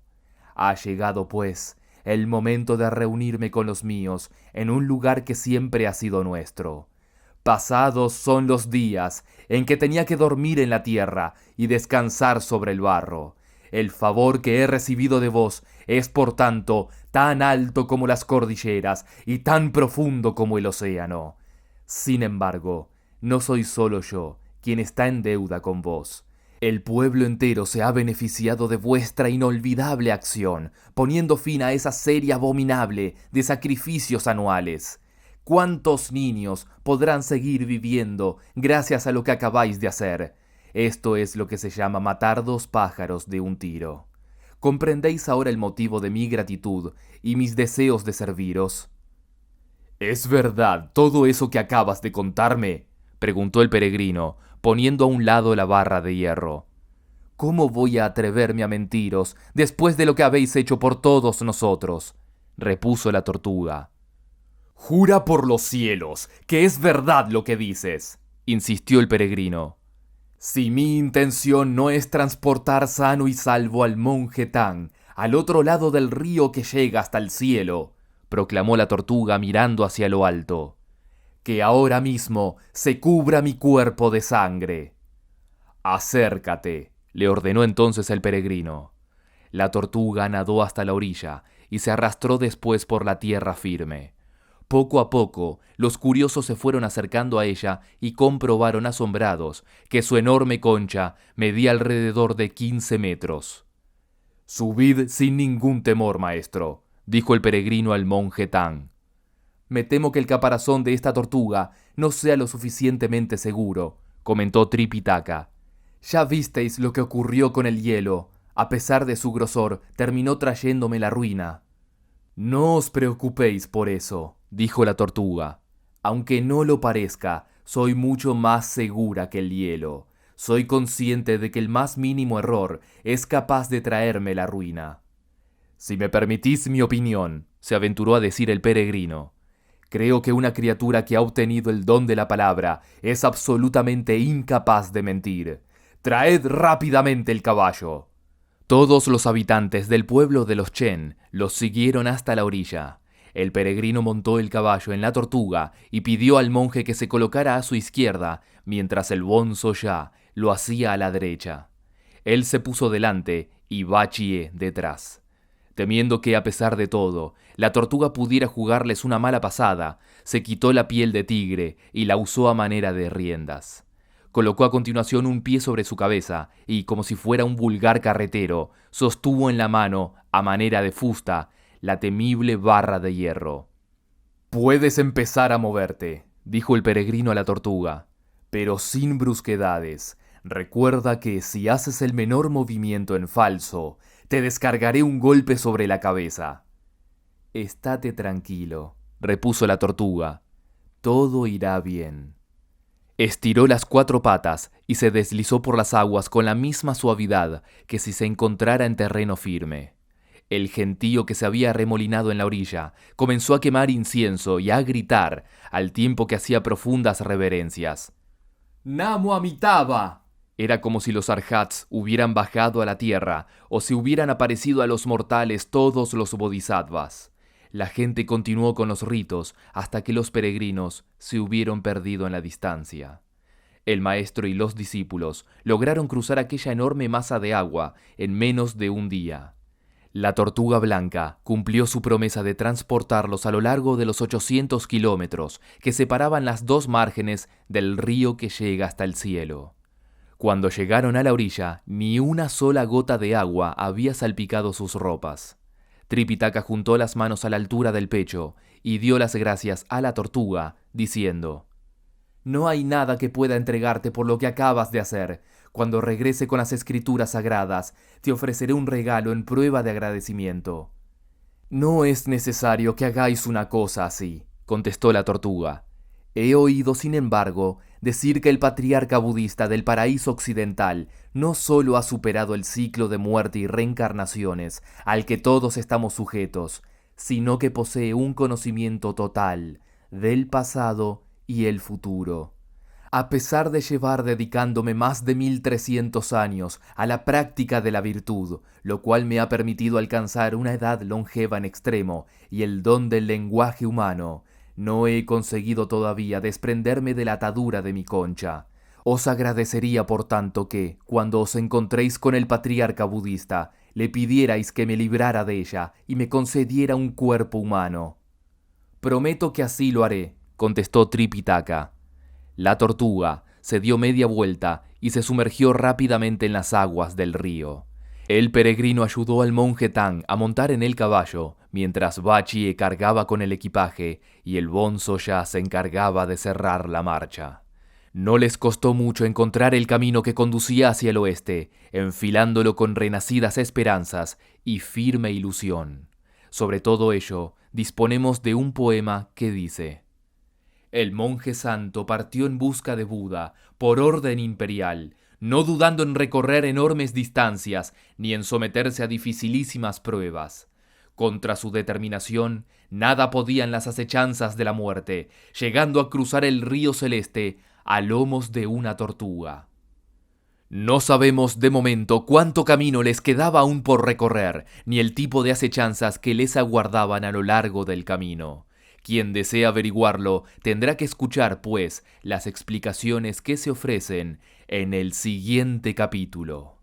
Ha llegado, pues, el momento de reunirme con los míos en un lugar que siempre ha sido nuestro. Pasados son los días en que tenía que dormir en la tierra y descansar sobre el barro. El favor que he recibido de vos es, por tanto, tan alto como las cordilleras y tan profundo como el océano. Sin embargo, no soy solo yo quien está en deuda con vos. El pueblo entero se ha beneficiado de vuestra inolvidable acción, poniendo fin a esa serie abominable de sacrificios anuales. ¿Cuántos niños podrán seguir viviendo gracias a lo que acabáis de hacer? Esto es lo que se llama matar 2 pájaros de un tiro. ¿Comprendéis ahora el motivo de mi gratitud y mis deseos de serviros? ¿Es verdad todo eso que acabas de contarme?, preguntó el peregrino, poniendo a un lado la barra de hierro. ¿Cómo voy a atreverme a mentiros después de lo que habéis hecho por todos nosotros?, repuso la tortuga. Jura por los cielos que es verdad lo que dices, insistió el peregrino. Si mi intención no es transportar sano y salvo al monje Tang al otro lado del río que llega hasta el cielo, proclamó la tortuga mirando hacia lo alto, que ahora mismo se cubra mi cuerpo de sangre. Acércate, le ordenó entonces el peregrino. La tortuga nadó hasta la orilla y se arrastró después por la tierra firme. Poco a poco, los curiosos se fueron acercando a ella y comprobaron asombrados que su enorme concha medía alrededor de 15 metros. «Subid sin ningún temor, maestro», dijo el peregrino al monje Tang. «Me temo que el caparazón de esta tortuga no sea lo suficientemente seguro», comentó Tripitaka. «Ya visteis lo que ocurrió con el hielo. A pesar de su grosor, terminó trayéndome la ruina». «No os preocupéis por eso», dijo la tortuga. «Aunque no lo parezca, soy mucho más segura que el hielo. Soy consciente de que el más mínimo error es capaz de traerme la ruina». «Si me permitís mi opinión», se aventuró a decir el peregrino, «creo que una criatura que ha obtenido el don de la palabra es absolutamente incapaz de mentir. Traed rápidamente el caballo». Todos los habitantes del pueblo de los Chen los siguieron hasta la orilla. El peregrino montó el caballo en la tortuga y pidió al monje que se colocara a su izquierda, mientras el bonzo ya lo hacía a la derecha. Él se puso delante y Bachie detrás. Temiendo que, a pesar de todo, la tortuga pudiera jugarles una mala pasada, se quitó la piel de tigre y la usó a manera de riendas. Colocó a continuación un pie sobre su cabeza y, como si fuera un vulgar carretero, sostuvo en la mano, a manera de fusta, la temible barra de hierro. «Puedes empezar a moverte», dijo el peregrino a la tortuga, «pero sin brusquedades. Recuerda que si haces el menor movimiento en falso, te descargaré un golpe sobre la cabeza». «Estate tranquilo», repuso la tortuga. «Todo irá bien». Estiró las 4 patas y se deslizó por las aguas con la misma suavidad que si se encontrara en terreno firme. El gentío que se había arremolinado en la orilla comenzó a quemar incienso y a gritar, al tiempo que hacía profundas reverencias. ¡Namo Amitabha! Era como si los arhats hubieran bajado a la tierra o se hubieran aparecido a los mortales todos los bodhisattvas. La gente continuó con los ritos hasta que los peregrinos se hubieron perdido en la distancia. El maestro y los discípulos lograron cruzar aquella enorme masa de agua en menos de un día. La tortuga blanca cumplió su promesa de transportarlos a lo largo de los 800 kilómetros que separaban las dos márgenes del río que llega hasta el cielo. Cuando llegaron a la orilla, ni una sola gota de agua había salpicado sus ropas. Tripitaka juntó las manos a la altura del pecho y dio las gracias a la tortuga, diciendo: «No hay nada que pueda entregarte por lo que acabas de hacer. Cuando regrese con las escrituras sagradas, te ofreceré un regalo en prueba de agradecimiento». «No es necesario que hagáis una cosa así», contestó la tortuga. «He oído, sin embargo, decir que el patriarca budista del paraíso occidental no solo ha superado el ciclo de muerte y reencarnaciones al que todos estamos sujetos, sino que posee un conocimiento total del pasado y el futuro. A pesar de llevar dedicándome más de 1300 años a la práctica de la virtud, lo cual me ha permitido alcanzar una edad longeva en extremo y el don del lenguaje humano, no he conseguido todavía desprenderme de la atadura de mi concha. Os agradecería, por tanto, que, cuando os encontréis con el patriarca budista, le pidierais que me librara de ella y me concediera un cuerpo humano». «Prometo que así lo haré», contestó Tripitaka. La tortuga se dio media vuelta y se sumergió rápidamente en las aguas del río. El peregrino ayudó al monje Tang a montar en el caballo, mientras Bachie cargaba con el equipaje y el bonzo ya se encargaba de cerrar la marcha. No les costó mucho encontrar el camino que conducía hacia el oeste, enfilándolo con renacidas esperanzas y firme ilusión. Sobre todo ello, disponemos de un poema que dice: «El monje santo partió en busca de Buda por orden imperial, no dudando en recorrer enormes distancias ni en someterse a dificilísimas pruebas. Contra su determinación, nada podían las acechanzas de la muerte, llegando a cruzar el río celeste a lomos de una tortuga». No sabemos de momento cuánto camino les quedaba aún por recorrer, ni el tipo de acechanzas que les aguardaban a lo largo del camino. Quien desea averiguarlo tendrá que escuchar, pues, las explicaciones que se ofrecen en el siguiente capítulo.